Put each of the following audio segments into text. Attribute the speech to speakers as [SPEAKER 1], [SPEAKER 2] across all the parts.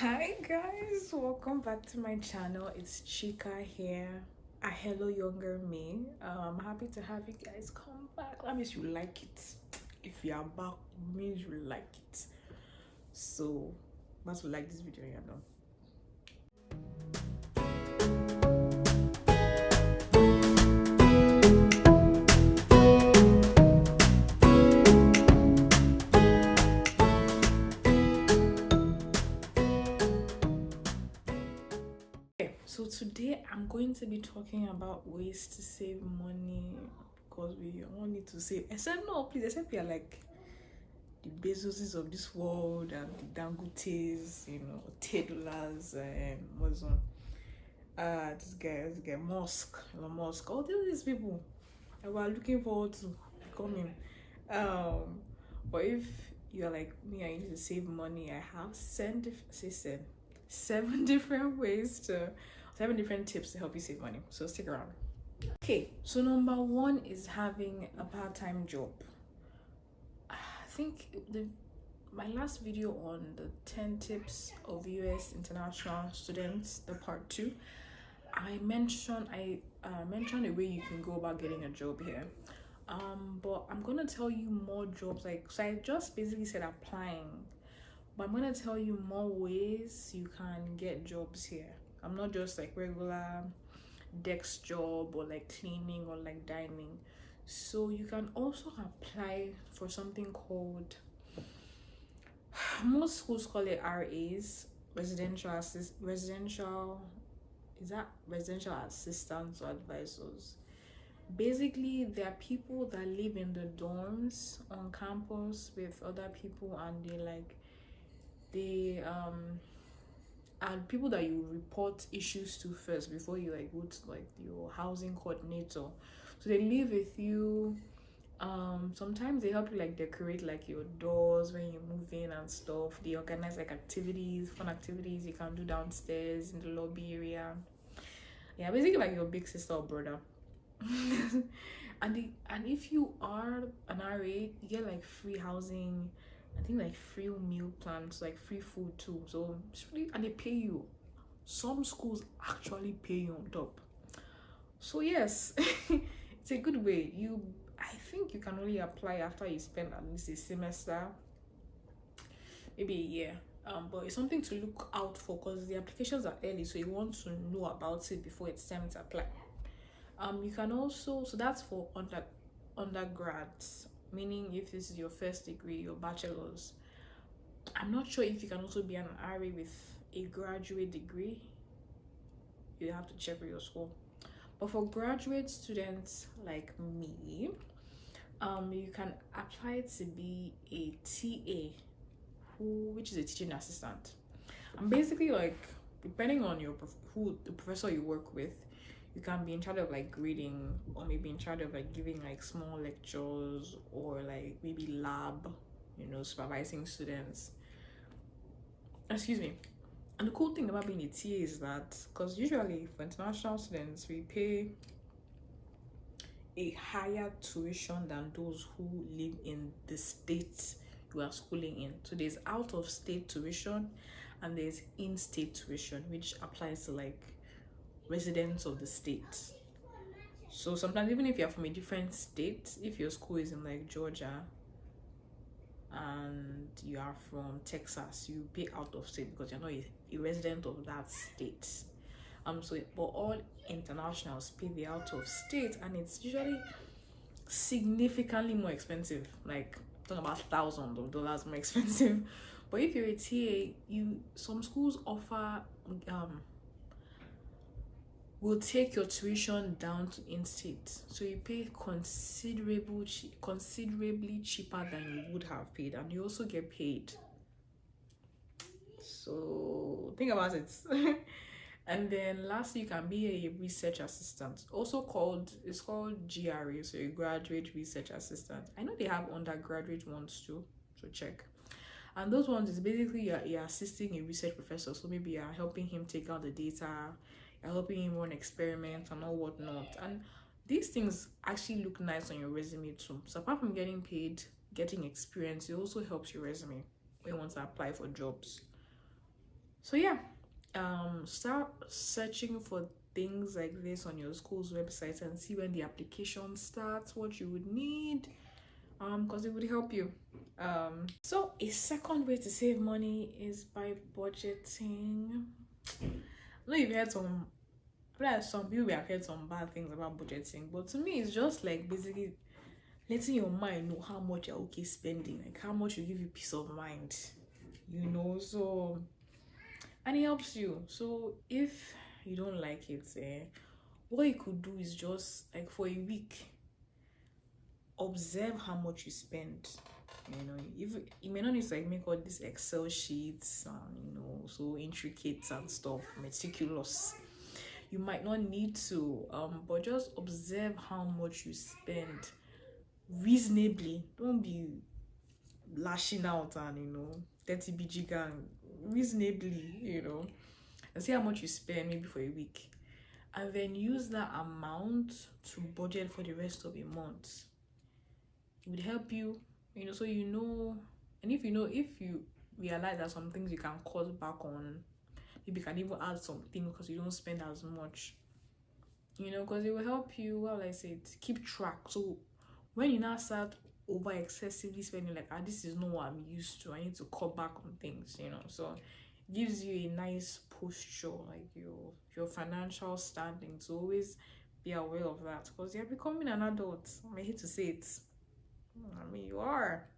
[SPEAKER 1] Hi guys, welcome back to my channel. It's Chika here. A hello younger me. I'm happy to have you guys come back. That means you like it. If you are back, it means you like it. So must like this video, you know. Okay, so today I'm going to be talking about ways to save money because we all need to save. Except no, please, except we are like the Bezoses of this world and the Dangotes, Taylors, what's on? This guy, Elon Musk, all these people that we're looking forward to coming. Um, but if you're like me and you need to save money, I have seven different ways to, 7 different tips to help you save money. So stick around. Okay, so number one is having a part-time job. I think my last video on the 10 tips of US international students, the part 2, I mentioned a way you can go about getting a job here. But I'm gonna tell you more jobs. So I just basically said applying, but I'm gonna tell you more ways you can get jobs here. I'm not just like regular desk job or like cleaning or like dining. So you can also apply for something called, most schools call it RAs, residential assistants or advisors. Basically, there are people that live in the dorms on campus with other people, and they and people that you report issues to first before you like go to like your housing coordinator. So they live with you. Sometimes they help you like decorate like your doors when you move in and stuff. They organize like fun activities you can do downstairs in the lobby area. Yeah, basically like your big sister or brother. And if you are an RA, you get like free housing, I think like free meal plans, like free food too. So it's really, and they pay you. Some schools actually pay you on top. So yes, it's a good way. I think you can only apply after you spend at least a semester, maybe a year. But it's something to look out for because the applications are early, so you want to know about it before it's time to apply. You can also, so that's for undergrads, meaning if this is your first degree, your bachelor's. I'm not sure if you can also be an RA with a graduate degree. You have to check with your school. But for graduate students like me, you can apply to be a TA, which is a teaching assistant. And basically, like, depending on who the professor you work with, you can be in charge of like grading, or maybe in charge of like giving like small lectures, or like maybe lab, supervising students. Excuse me. And the cool thing about being a TA is that, because usually for international students, we pay a higher tuition than those who live in the state you are schooling in. So there's out of state tuition and there's in-state tuition, which applies to like residents of the state. So sometimes even if you're from a different state, if your school is in like Georgia and you are from Texas, you pay out of state because you're not a resident of that state. But all internationals pay the out of state, and it's usually significantly more expensive, like talking about thousands of dollars more expensive. But if you're a TA, some schools offer will take your tuition down to in-state, so you pay considerably cheaper than you would have paid, and you also get paid. So think about it. And then lastly, you can be a research assistant, it's called GRA, so a graduate research assistant. I know they have undergraduate ones too, so check. And those ones is basically you're assisting a research professor, so maybe you're helping him take out the data, you're helping him run experiments and all whatnot. And these things actually look nice on your resume too. So apart from getting paid, getting experience, it also helps your resume when you want to apply for jobs. So yeah, start searching for things like this on your school's website and see when the application starts, what you would need, because it would help you. So a second way to save money is by budgeting. I know you've heard some, like some people have heard some bad things about budgeting, but to me it's just like basically letting your mind know how much you're okay spending, like how much will give you peace of mind, so, and it helps you. So if you don't like it, what you could do is just like for a week observe how much you spend. If you may not need to like make all these Excel sheets and so intricate and stuff, meticulous, you might not need to, but just observe how much you spend reasonably. Don't be lashing out and 30 BG gang, reasonably, and see how much you spend maybe for a week, and then use that amount to budget for the rest of a month. It would help you, so and if you realize that some things you can cut back on, maybe you can even add something because you don't spend as much, because it will help you, how will I say it, keep track. So when you now start over excessively spending, like, this is not what I'm used to, I need to cut back on things, so it gives you a nice posture, like your financial standing, to always be aware of that, because you're becoming an adult. I hate to say it, I mean, you are.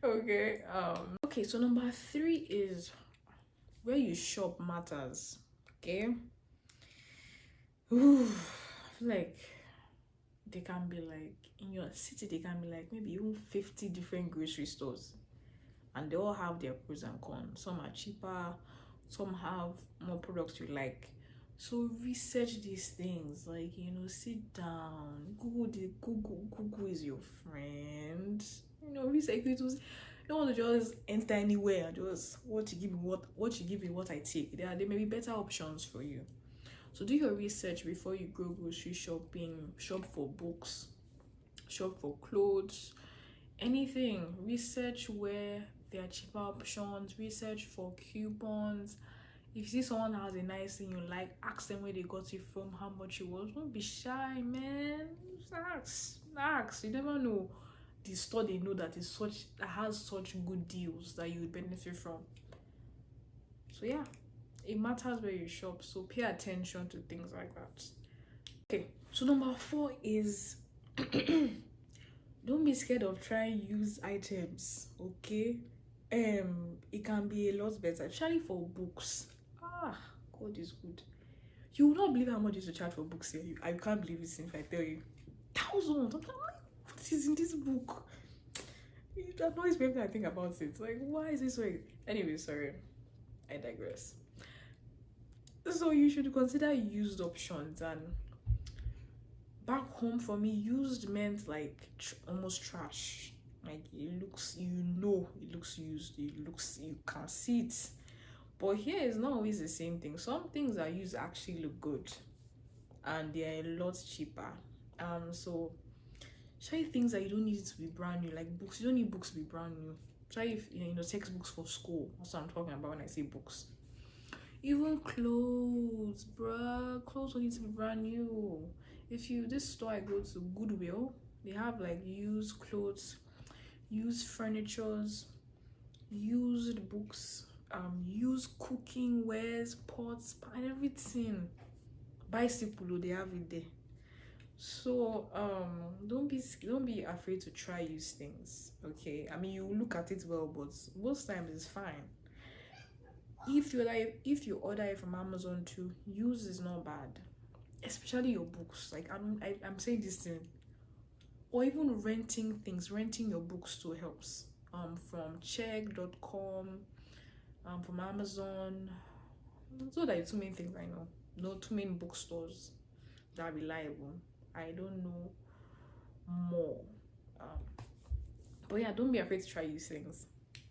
[SPEAKER 1] Okay. Okay, so number 3 is where you shop matters. Okay. Ooh, I feel like they can be like, in your city, they can be like maybe even 50 different grocery stores, and they all have their pros and cons. Some are cheaper, some have more products you like. So research these things, like, sit down, Google is your friend. Research it. You don't want to just enter anywhere and just what you give me what I take. There may be better options for you. So do your research before you go grocery shopping. Shop for books, shop for clothes, anything. Research where there are cheaper options, research for coupons. If you see someone has a nice thing you like, ask them where they got it from, how much it was. Don't be shy, man. Just ask. You never know the store they know that has such good deals that you would benefit from. So yeah, it matters where you shop, so pay attention to things like that. Okay, so number 4 is don't be scared of trying used items. Okay, it can be a lot better, especially for books. God is good. You will not believe how much you to charge for books here. I can't believe it if I tell you. Thousands. I'm like, what is in this book? It annoys me when I think about it. Like, why is this way? Anyway, sorry, I digress. So you should consider used options. And back home for me, used meant like almost trash. Like, it looks used, you can see it. But here it's not always the same thing. Some things that used actually look good, and they are a lot cheaper. So try things that you don't need it to be brand new, like books. You don't need books to be brand new. Try if textbooks for school. That's what I'm talking about when I say books. Even clothes, bruh. Clothes don't need to be brand new. This store I go to, Goodwill, they have like used clothes, used furnitures, used books, used cooking wares, pots, and everything. Bicycle, they have it there. So don't be afraid to try used things. Okay, I mean, you look at it well, but most times it's fine. If you order it from Amazon too, used is not bad, especially your books. Like, I'm saying this thing, or even renting your books too helps. From check.com, from Amazon. So there are 2 main things I know. No 2 main bookstores that are reliable. I don't know more. But yeah, don't be afraid to try these things.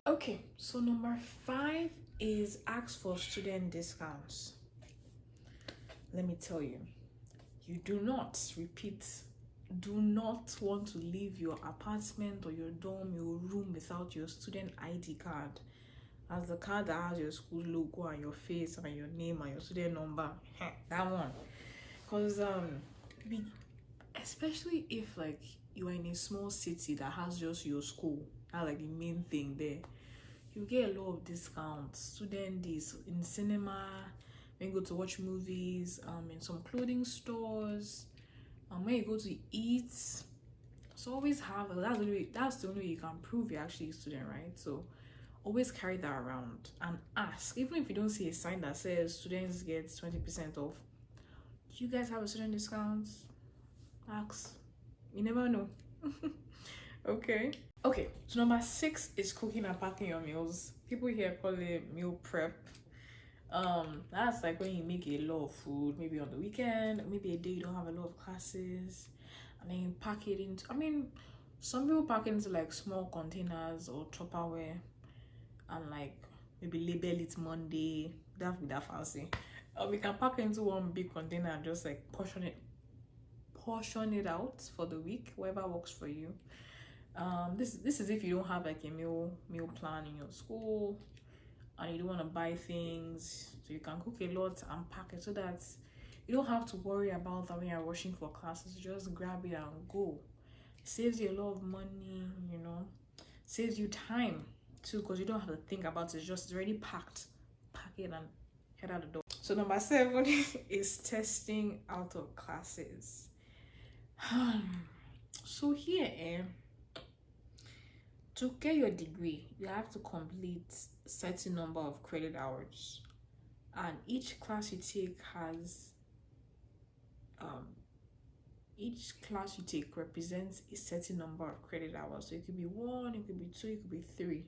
[SPEAKER 1] Okay, so number 5 is ask for student discounts. Let me tell you, you do not want to leave your apartment or your dorm, your room without your student ID card. as the card that has your school logo and your face and your name and your student number. That one. Because especially if like you are in a small city that has just your school, that's like the main thing there, you get a lot of discounts. Student days in cinema, when you go to watch movies, in some clothing stores, when you go to eat. So always have, that's the only way you can prove you're actually a student, right? So always carry that around and ask. Even if you don't see a sign that says students get 20% off, do you guys have a student discount? Ask. You never know. Okay, so number 6 is cooking and packing your meals. People here call it meal prep. That's like when you make a lot of food, maybe on the weekend, maybe a day you don't have a lot of classes, and then you pack it into, some people pack it into like small containers or Tupperware and like maybe label it Monday. That would be that fancy. Or we can pack it into one big container and just like portion it out for the week, whatever works for you. This is if you don't have like a meal plan in your school and you don't want to buy things, so you can cook a lot and pack it so that you don't have to worry about that when you're rushing for classes. Just grab it and go. It saves you a lot of money, saves you time too, because you don't have to think about it. It's just already packed. Pack it and head out the door. So number 7 is testing out of classes. So here, to get your degree, you have to complete a certain number of credit hours, and each class you take has represents a certain number of credit hours. So it could be 1, it could be 2, it could be 3,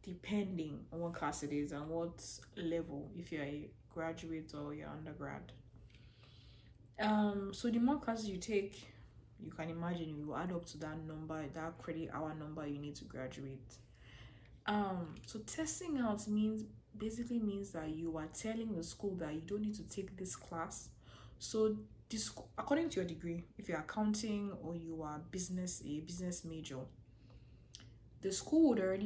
[SPEAKER 1] depending on what class it is and what level, if you're a graduate or you're undergrad. So the more classes you take, you can imagine you will add up to that number, that credit hour number you need to graduate. So testing out basically means that you are telling the school that you don't need to take this class. So this, according to your degree, if you're accounting or you are a business major, the school would already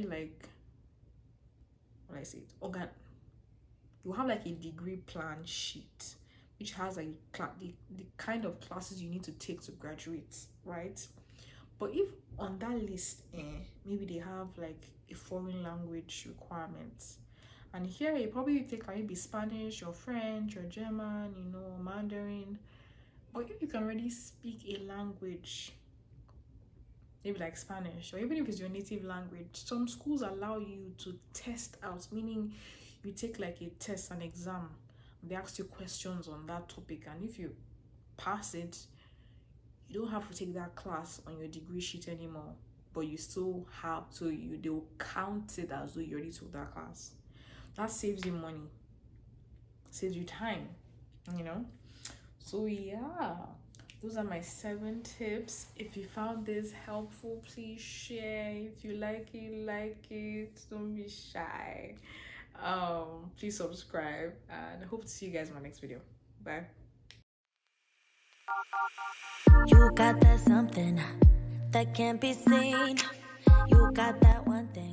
[SPEAKER 1] you have like a degree plan sheet which has like the kind of classes you need to take to graduate, right? But if on that list, maybe they have like a foreign language requirement, and here you probably take like maybe Spanish or French or German, Mandarin. But if you can already speak a language, maybe like Spanish, or even if it's your native language, some schools allow you to test out, meaning you take like a test, an exam. They ask you questions on that topic, and if you pass it, you don't have to take that class on your degree sheet anymore, but you still have to. They will count it as though you already took that class. That saves you money, saves you time, So yeah, those are my 7 tips. If you found this helpful, please share. If you like it, don't be shy. Please subscribe, and I hope to see you guys in my next video. Bye.
[SPEAKER 2] You got that something that can't be seen. You got that one thing.